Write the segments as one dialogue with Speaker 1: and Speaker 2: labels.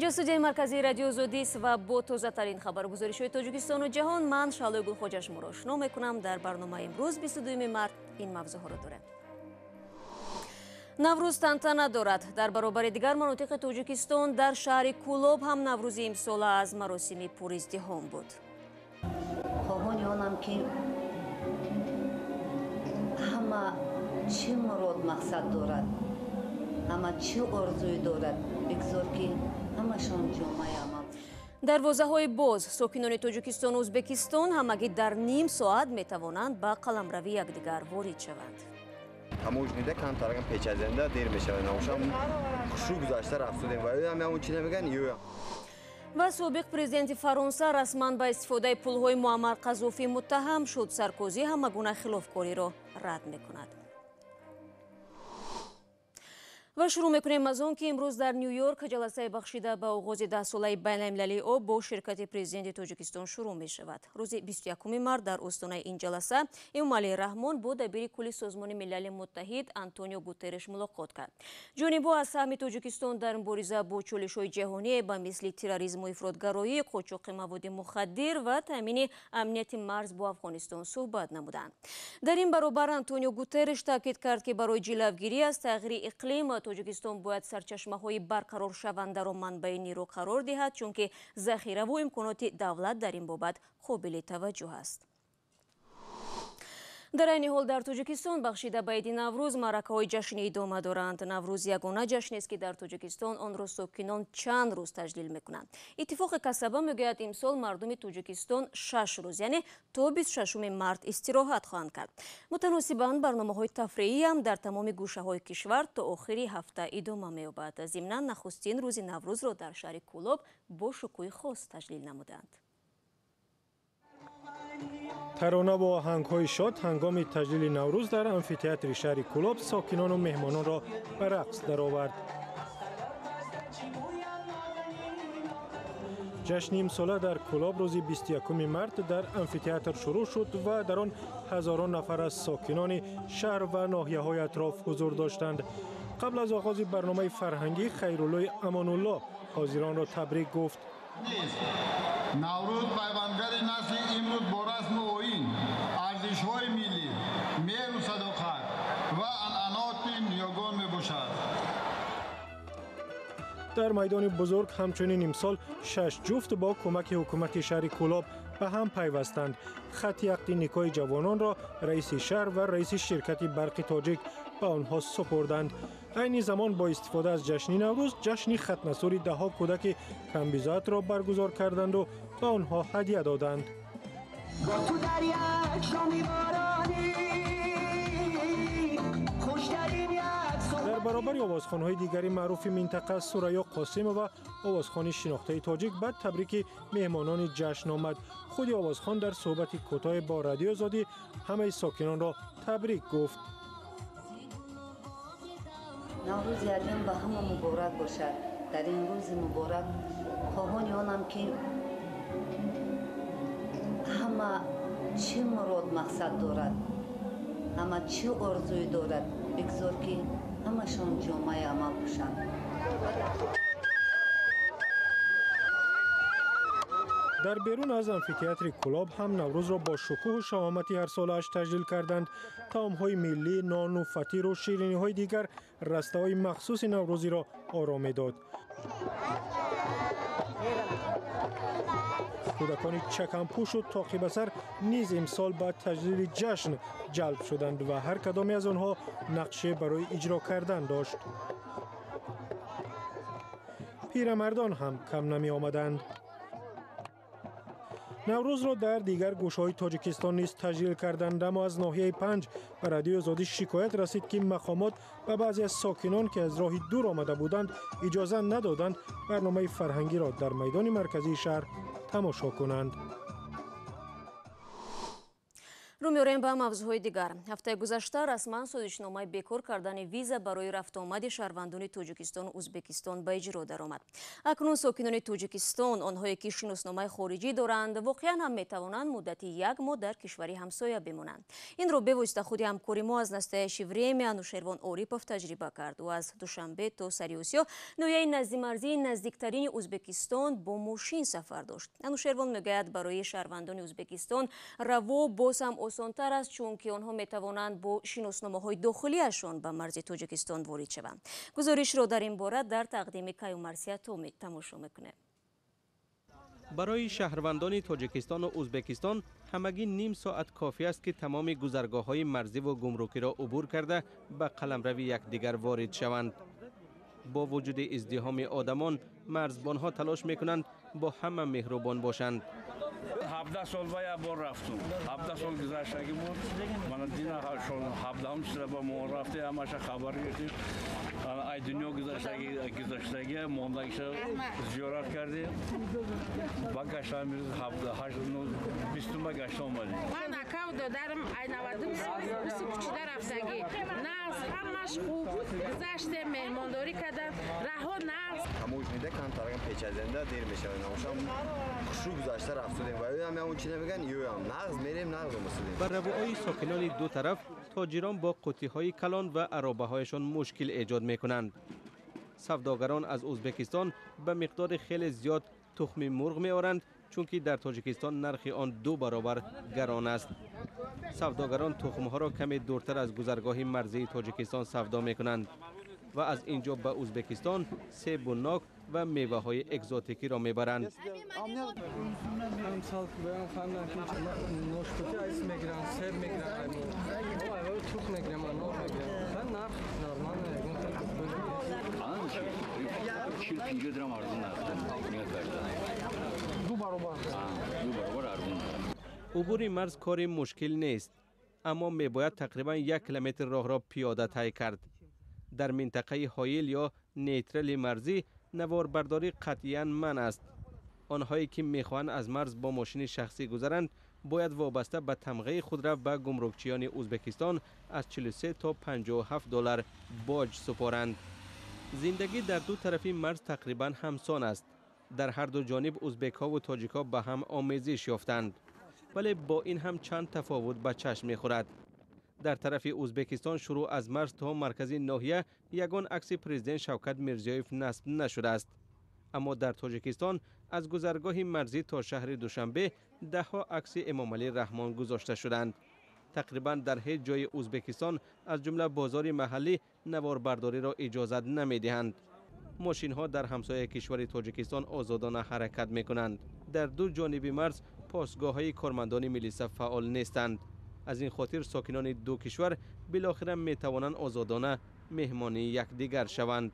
Speaker 1: اینجا استودیوی مرکزی رادیو زودی است و با تازه‌ترین خبرگزاری‌های تاجیکستان و جهان من شعله گل خوجش آشنا می‌کنم. در برنامه امروز 22 مارس این موضوع را داریم. نوروز تنتنه دارد. در برابر دیگر مناطق تاجیکستان در شهر کولوب هم نوروز امسال از مراسم پرازدحام بود.
Speaker 2: خواهان آنم که همه چه مراد مقصد دارد، همه چه آرزوی دارد، بگذار که همشان جامعه عمل.
Speaker 1: دروازه‌های باز. ساکنان تاجیکستان و ازبکستان همگی در نیم ساعت می‌توانند با قلمروی یکدیگر وارد شوند.
Speaker 3: همونجوری کمتر هم پیچیدنده دیر میشه. نامشام خوشو گذاشته رفتیم و همون چی نمیگن یو.
Speaker 1: و سابق پرزیدنت فرانسه رسما با استفاده پول‌های معمر قذافی متهم شد. سارکوزی همگونه خلافکاری را رد می‌کند. و شروع میکنیم از آن که امروز در نیویورک جلسه بخشیده به آغاز 10 ساله بین‌المللی آب با شرکت پرزیدنت تاجیکستان شروع می شود. روز 21 مارس در آستانه این جلسه امومالی رحمان با دبیر کل سازمان ملل متحد آنتونیو گوترش ملاقات کرد. جانبها از سهم تاجیکستان در مبارزه با چالش‌های جهانی با مثل تروریسم و افراطگرایی، قاچاق مواد مخدر و تامین امنیت مرز با افغانستان صحبت نمودند. در این برابر آنتونیو گوترش تاکید کرد که برای جلوگیری از تغییر اقلیم تاجیکستان باید سرچشمه‌های برقرار شونده را منبع نیرو قرار دهد، چون که ذخیره و امکانات دولت در این بابت قابل توجه است. در این حال در تاجیکستان بخشیده به عید نوروز معرکه‌های جشنی ادامه دارند. نوروز یگانه جشن است که در تاجیکستان آن را ساکنان چند روز تجلیل می‌کنند. اتفاق کسبه میگوید امسال مردم تاجیکستان 6 روز یعنی تا 26 مارس استراحت خواهند کرد. متناسباً برنامه‌های تفریحی هم در تمام گوشه‌های کشور تا آخر هفته ادامه می‌یابد. ضمناً نخستین روز نوروز را در شهر کولوب با شکوه خاص تجلیل نمودند.
Speaker 4: ترانه و آهنگ‌های شاد هنگام تجلیل نوروز در آمفی‌تئاتر شهر کولوب ساکنان و مهمانان را به رقص درآورد. جشن امساله در کولوب روز 21 مارس در آمفی‌تئاتر شروع شد و در آن هزاران نفر از ساکنان شهر و ناحیه‌های اطراف حضور داشتند. قبل از آغاز برنامه فرهنگی خیرالله امان‌الله حاضران را تبریک گفت.
Speaker 5: نوروز پیوندگر نسل امروز با رسم و آیین، ارزش‌های ملی، مهر و صداقت و عنعنات نیاگان می‌باشد.
Speaker 4: در میدان بزرگ همچنین امسال 6 جفت با کمک حکومت شهر کولوب به هم پیوستند. خط عقد نکاح جوانان را رئیس شهر و رئیس شرکت برق تاجیک به آنها سپردند. عین زمان با استفاده از جشن نوروز جشن ختنه‌سوری ده‌ها کودک کمبیزات را برگزار کردند و به آنها هدیه دادند. در برابر آوازخوان‌های دیگری معروف منطقه سوریا قاسم و آوازخوان شناخته تاجیک بعد تبریک مهمانان جشن آمد. خود آوازخوان در صحبت کوتاه با رادیو زودی همه ساکنان را تبریک گفت.
Speaker 2: نوروز یادم به همه مبارک باشد. در این روز مبارک خواهان آنم که همه چه مراد مقصد دارد، همه چه آرزوی دارد، بگذار که همشان جامعه عمل باشند.
Speaker 4: در بیرون از آمفی‌تئاتر کولوب هم نوروز را با شکوه و شهامت هر سالش تجلیل کردند. طعم‌های ملی، نان و فطیر و شیرینی‌های دیگر رسته‌های مخصوص نوروزی را آرامی داد. کودکان چکم‌پوش و تاقی بسر نیز امسال با تجلیل جشن جلب شدند و هر کدام از آنها نقشه برای اجرا کردن داشت. پیرمردان هم کم نمی آمدند. نوروز را در دیگر گوشه‌های تاجیکستان نیز تجلیل کردند، اما از ناحیه 5 به رادیو آزادی شکایت رسید که مقامات به بعضی از ساکنان که از راه دور آمده بودند اجازه ندادند برنامه فرهنگی را در میدان مرکزی شهر تماشا کنند.
Speaker 1: رو می‌آوریم به موضوعهای دیگر. هفته گذشته رسما سازشنامه بیکار کردن ویزا برای رفت آمد شهروندان تاجیکستان و ازبکستان به اجرا درآمد. اکنون ساکنان تاجیکستان، آنهایی که شناسنامه خارجی دارند، واقعا هم می‌توانند مدت 1 ماه در کشور همسایه بمانند. این را به واسطه خود همکاری ما از نستایش وریم انوشیروان اوریپوف تجربه کرد و از دوشنبه تا سریوسیا نویای نزدیک‌مرزی نزدیکترین ازبکستان با ماشین سفر داشت. انوشیروان میگوید برای شهروندان ازبکستان روا باز هم آسان‌تر است، چون که آنها میتوانند با شناسنامه‌های داخلیشان به مرز تاجیکستان وارد شوند. گزارش را در این باره در تقدیم کیومرثیه تماشا میکنه.
Speaker 6: برای شهروندان تاجیکستان و ازبکستان همگی نیم ساعت کافی است که تمام گذرگاه‌های مرزی و گمرکی را عبور کرده به قلمرو یکدیگر وارد شوند. با وجود ازدحام آدمان، مرزبانها تلاش میکنند با همه مهربان باشند.
Speaker 7: 17 سال با یک بار رفتم. 17 سال گذشتگی بود. من دینا 17 سال با ما رفته همش خبر گرفتیم. ای دنیا گذشتگی موندگیش زیارت کردیم. با گشتم 17 20 با گشتم اومدیم.
Speaker 8: من اکاو دادم ای 90 کوچیده رفتگی. نه همش خوب گذشته مهمانداری کردن. رها نه.
Speaker 3: هموجنیده کم ترگم پیچیدنده دیر میشه. نامشام خوشو گذشته رفتیم. هم اون چی نمیگن هم نغز میریم نغز مسئولیم.
Speaker 6: بر روایی ساکنان دو طرف تاجران با قوطی‌های کلان و عرابه‌هایشان مشکل ایجاد میکنند. سوداگران از ازبکستان به مقدار خیلی زیاد تخم مرغ میآورند، چون که در تاجیکستان نرخ آن 2 برابر گران است. سوداگران تخم‌ها را کمی دورتر از گذرگاه مرزی تاجیکستان سودا میکنند و از اینجا به ازبکستان سیب و ناک و میوه‌های اگزوتیکی را میبرند. عبور مرز کاری مشکل نیست، اما میباید تقریبا 1 کیلومتر راه را پیاده طی کرد. در منطقه هایل یا نیترال مرزی نواربرداری قطعاً منع است. آنهایی که میخواهند از مرز با ماشین شخصی گذرند باید وابسته به تمغه خود را به گمرکچیان ازبکستان از 43 تا 57 دلار باج سپارند. زندگی در دو طرفی مرز تقریبا همسان است. در هر دو جانب ازبک‌ها و تاجیک‌ها به هم آمیزش یافتند، ولی با این هم چند تفاوت به چشم می‌خورد. در طرف ازبکستان شروع از مرز تا مرکزی ناحیه یگان عکس پرزیدنت شوکت میرزیویف نصب نشده است، اما در تاجیکستان از گذرگاه مرزی تا شهر دوشنبه 10 عکس امام علی رحمان گذاشته شدند. تقریبا در هیچ جای ازبکستان از جمله بازار محلی نواربرداری را اجازه نمی‌دهند. ماشین ها در همسایه کشور تاجیکستان آزادانه حرکت می‌کنند. در دو جانب مرز پاسگاه های کارمندان میلیسا فعال نیستند. از این خاطر ساکنان دو کشور بالاخره میتوانند آزادانه مهمانی یکدیگر شوند.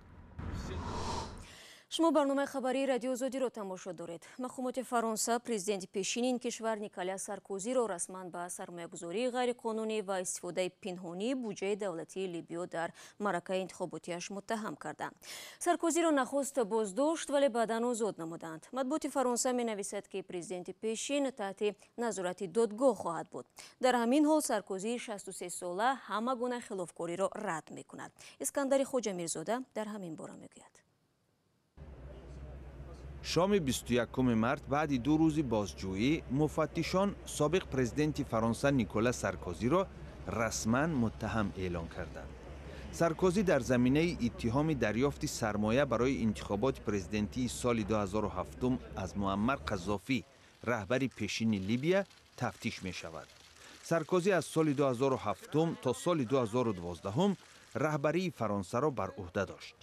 Speaker 1: شما برنامه خبری رادیو آزادی را تماشا دارید. مقامات فرانسه پرزیدنت پیشین این کشور نیکولاس سارکوزی را رسما به سرمایه‌گذاری غیرقانونی و استفاده پنهانی بودجه دولتی لیبیا در معرکه انتخاباتیش متهم کردند. سارکوزی را نخست بازداشت ولی بعدا آزاد نمودند. مطبوعات فرانسه می‌نویسد که پرزیدنت پیشین تحت نظارت دادگاه خواهد بود. در همین حال سارکوزی 63 ساله همه گونه خلافکاری را رد می‌کند. اسکندر خوجا میرزاده در همین باره میگوید.
Speaker 9: شام 21 مارت بعد 2 روز بازجویی مفتشان سابق پرزیدنت فرانسه نیکولاس سارکوزی را رسما متهم اعلام کردند. سارکوزی در زمینه اتهام دریافت سرمایه برای انتخابات پرزیدنتی سال 2007 از معمر قذافی رهبر پیشین لیبیا تفتیش می شود. سارکوزی از سال 2007 تا سال 2012 رهبری فرانسه را بر عهده داشت.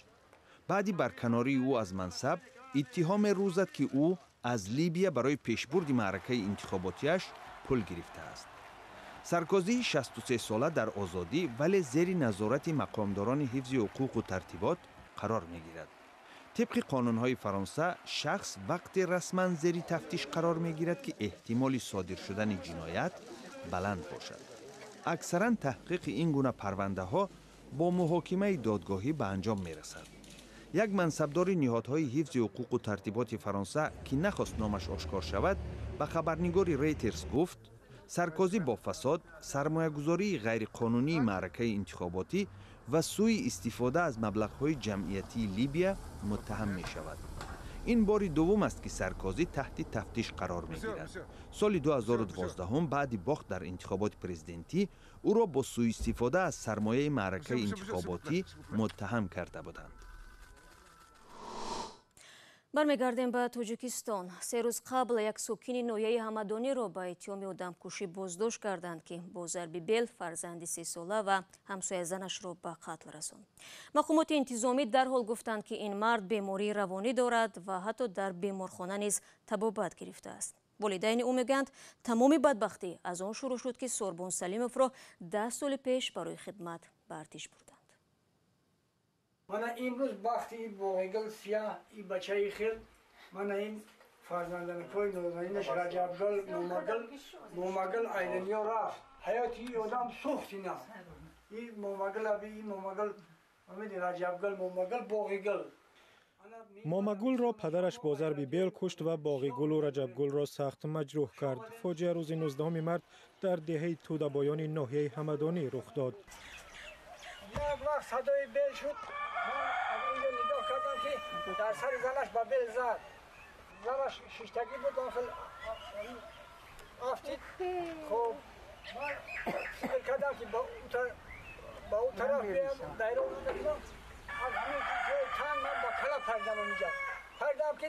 Speaker 9: بعد برکناری او از منصب اتهام روزد که او از لیبیا برای پیشبرد معرکه انتخاباتیش پول گرفته است. سارکوزی 63 ساله در آزادی ولی زیر نظارت مقامداران حفظ حقوق و ترتیبات قرار می گیرد. طبق قانونهای فرانسه شخص وقتی رسما زیر تفتیش قرار می گیرد که احتمال صادر شدن جنایت بلند باشد. اکثرا تحقیق این گونه پرونده ها با محاکمه دادگاهی به انجام می رسد. یک منصبدار نهادهای حفظ حقوق و ترتیبات فرانسه که نخواست نامش آشکار شود به خبرنگار ریترز گفت سارکوزی با فساد، سرمایه‌گذاری غیرقانونی معرکه انتخاباتی و سوء استفاده از مبلغ‌های جمعیتی لیبیا متهم می‌شود. این بار دوم است که سارکوزی تحت تفتیش قرار می‌گیرد. سال 2012 هم بعد باخت در انتخابات پرزیدنتی او را با سوء استفاده از سرمایه معرکه انتخاباتی متهم کرده بودند.
Speaker 1: бармегардем ба тоҷикистон. 3 рӯз қабл як сокини ноҳияи ҳамадониро ба иттиҳоми одамкушӣ боздошт карданд ки бо зарби бел фарзанди 3 сола ва ҳамсояи занашро ба қатл расонд. мақомоти интизомӣ дарҳол гуфтанд ки ин мард бемории равонӣ дорад ва ҳатто дар беморхона низ табобат гирифтааст. волидайни ӯ мегӯянд тамоми бадбахтӣ аз он шурӯъ шуд ки Сорбон Салимовро 10 соли пеш барои хидмат ба артиш бурданд.
Speaker 10: мана имрӯз бахти боғигил сия и бачаи хел мана ин фарзанданакои нозанинаш раҷабгал момагил айдaniyo рафт ҳаёти и одам сӯхтина и момагил аби и момагил амиди раҷабгал момагил боғигил
Speaker 4: момагулро падараш бо зарби бел кушт ва боғигулу раҷабгулро сахт маҷрӯҳ кард. фоҷиа рӯзи 19 март дар деҳаи тӯдабоёни ноҳияи ҳамадонӣ рух дод.
Speaker 10: як вақт садои бел шуд. ман аз инҷо нигоҳ кардам ки дар сари занаш ба бел зад. занаш шиштагӣ буд онхел афтид. хоб ман фикр кардам ки ба ӯ тараф биям дайрон накунам. аз ҳамин ҷои танг ман ба кала пайдам онҷа. пайдам ки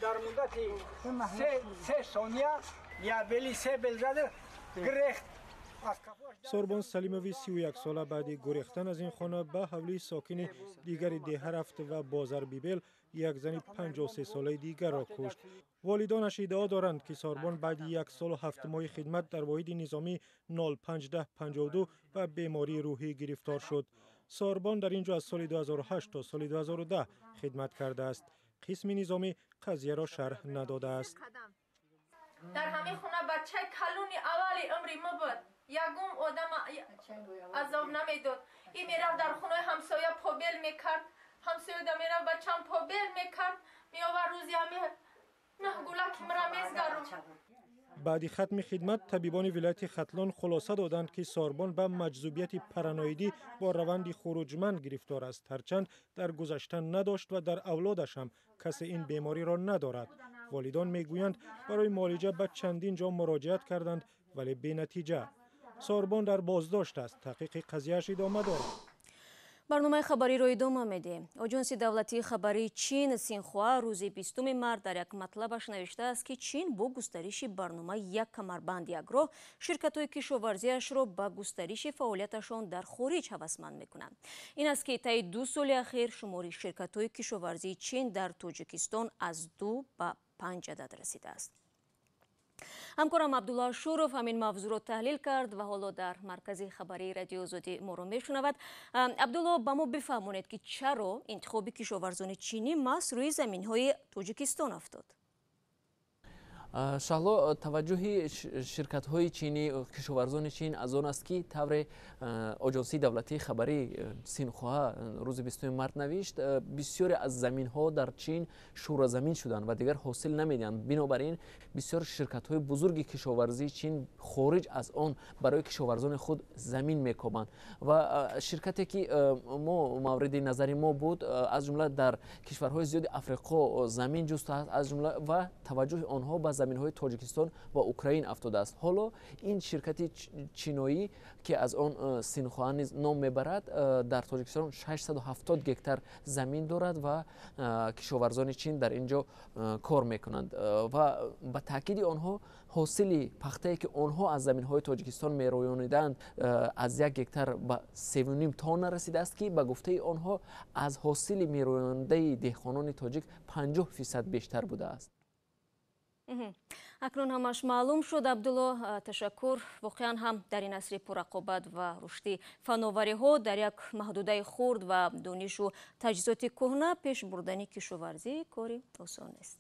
Speaker 10: дар муддати 3 сония я бели 3 бел зада гирехт.
Speaker 4: Сорбон Салимови 31 сола баъди гурехтан аз ин хона ба ҳавлии сокини дигари деҳа рафт ва бо зарби бел як зани 53 солаи дигарро кушт. волидонаш иддао доранд ки Сорбон баъди 1 солу 7 моҳи хидмат дар воҳиди низомӣ 05-10-52 ба бемории рӯҳӣ гирифтор шуд. Сорбон дар ин ҷо аз соли 2008 то соли 2010 хидмат кардааст. қисми низомӣ қазияро шарҳ надодааст.
Speaker 11: дар ҳамин хона бачаи калони аввали умри ма буд. ягум одам азоб намедод. ин мерафт дар хонаи ҳамсоя побел мекард. ҳамсоя да мерафт бачам побел мекард. меовард рӯзи ҳами наҳгулаки мара мезгарон.
Speaker 4: баъди хатми хидмат табибони вилояти Хатлон хулоса доданд ки Сорбон ба маҷзубияти параноидӣ бо раванди хуруҷманд гирифтор аст, ҳарчанд дар гузашта надошт ва дар авлодаш ҳам касе ин бемориро надорад. волидон мегӯянд барои муолиҷа ба чандин ҷо муроҷиат карданд вале бенатиҷа. Сорбон дар боздошт аст. таҳқиқи қазияш идома дорад.
Speaker 1: барномаи хабариро идома медиҳем. оҷонси давлатии хабарии Чин Синхуа рӯзи 20 март дар як матлабаш навиштааст ки Чин бо густариши барномаи як камарбанди агроҳ ширкатҳои кишоварзиашро ба густариши фаъолияташон дар хориҷ ҳавасманд мекунанд. ин аст ки таи 2 соли ахир шумори ширкатҳои кишоварзии Чин дар Тоҷикистон аз 2 ба 5 адад расидааст. ҳамкорам Абдулла Шуров ҳамин мавзӯъро таҳлил кард ва ҳоло дар маркази хабарии Радиои Озодӣ моро мешунавад. Абдулло, ба мо бифаҳмонед ки чаро интихоби кишоварзони чинӣ маҳз рӯи заминҳои Тоҷикистон афтод?
Speaker 12: шаҳло таваҷҷӯҳи ширкатҳои чини кишоварзони чин аз он аст ки тавре оҷонсии давлатии хабарии Синхуа рӯзи 20 март навишт бисёре аз заминҳо дар чин шӯразамин шуданд ва дигар ҳосил намедиҳанд. бинобар ин бисёр ширкатҳои бузурги кишоварзии чин хориҷ аз он барои кишоварзони худ замин мекобанд ва ширкате ки мо мавриди назари мо буд аз ҷумла дар кишварҳои зиёди африқо замин ҷустааст аз ҷумла ва таваҷҷӯҳи онҳо ба заминҳои Тоҷикистон ва Украин афтодааст. ҳоло ин ширкати чиноӣ ки аз он Синхуа низ ном мебарад дар Тоҷикистон 670 гектар замин дорад ва кишоварзони чин дар ин ҷо кор мекунанд ва ба таъкиди онҳо ҳосили пахтае ки онҳо аз заминҳои Тоҷикистон мероёниданд аз 1 гектар ба 3.5 тонна расидааст ки ба гуфтаи онҳо аз ҳосили мероёндаи деҳқонони тоҷик 50% бештар будааст.
Speaker 1: акнун ҳамаш маълум шуд. Абдулло, ташаккур. воқеан ҳам дар ин асри пуррақобат ва рушди фановариҳо дар як маҳдудаи хурд ва донишу таҷҳизоти кӯҳна пеш бурдани кишоварзӣ кори осон нест.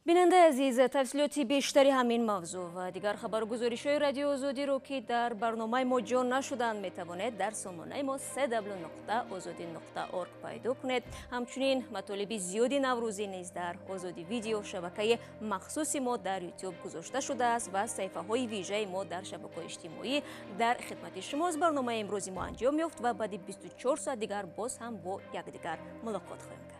Speaker 1: بیننده عزیز، تفصیلاتی بیشتری همین موضوع و دیگر خبرگزاری‌های رادیو آزادی رو که در برنامه ما جا نشدن میتوانید در سامانه ما www.azadi.org پیدا کنید. همچنین مطالب زیادی نوروزی نیز در آزادی ویدیو شبکه مخصوص ما در یوتیوب گذاشته شده است و صفحه های ویژه ما در شبکه‌های اجتماعی در خدمت شما. از برنامه امروزی ما انجام یافت و بعد 24 ساعت دیگر باز هم با یکدیگر ملاقات خواهیم کرد.